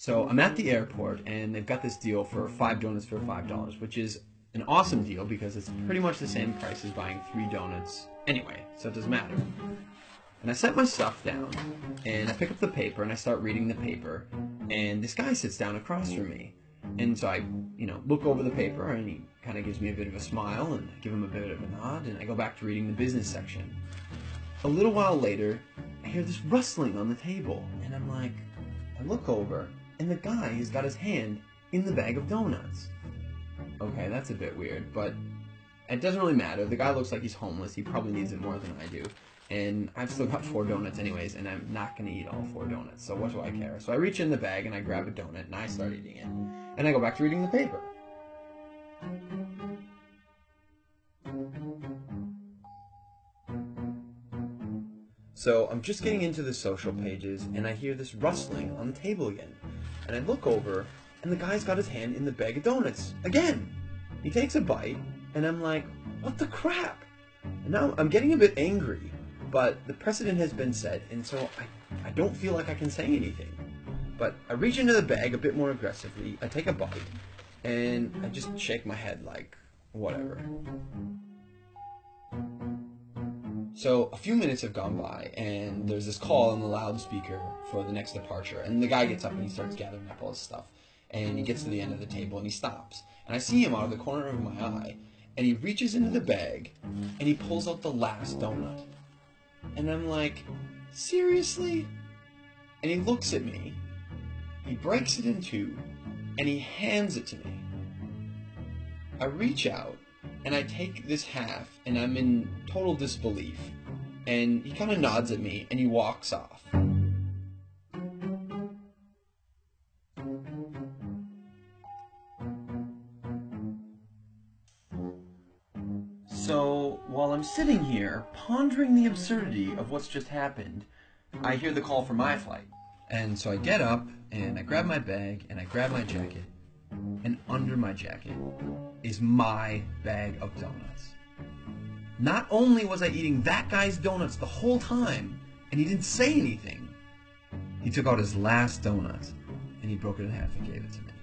So I'm at the airport, and they've got this deal for 5 donuts for $5, which is an awesome deal because it's pretty much the same price as buying 3 donuts anyway, so it doesn't matter. And I set my stuff down, and I pick up the paper, and I start reading the paper, and this guy sits down across from me. And so I, look over the paper, and he kind of gives me a bit of a smile, and I give him a bit of a nod, and I go back to reading the business section. A little while later, I hear this rustling on the table, and I'm like, I look over, and the guy has got his hand in the bag of donuts. Okay, that's a bit weird, but it doesn't really matter. The guy looks like he's homeless. He probably needs it more than I do. And I've still got 4 donuts anyways, and I'm not going to eat all 4 donuts, so what do I care? So I reach in the bag, and I grab a donut, and I start eating it. And I go back to reading the paper. So I'm just getting into the social pages, and I hear this rustling on the table again. And I look over, and the guy's got his hand in the bag of donuts again. He takes a bite, and I'm like, what the crap? And now I'm getting a bit angry, but the precedent has been set, and so I don't feel like I can say anything. But I reach into the bag a bit more aggressively, I take a bite, and I just shake my head like, whatever. So a few minutes have gone by, and there's this call on the loudspeaker for the next departure, and the guy gets up and he starts gathering up all his stuff, and he gets to the end of the table and he stops, and I see him out of the corner of my eye, and he reaches into the bag, and he pulls out the last donut, and I'm like, seriously? And he looks at me, he breaks it in two, and he hands it to me. I reach out, and I take this half, and I'm in total disbelief. And he kind of nods at me, and he walks off. So, while I'm sitting here, pondering the absurdity of what's just happened, I hear the call for my flight. And so I get up, and I grab my bag, and I grab my jacket, and under my jacket is my bag of donuts. Not only was I eating that guy's donuts the whole time, and he didn't say anything, he took out his last donut, and he broke it in half and gave it to me.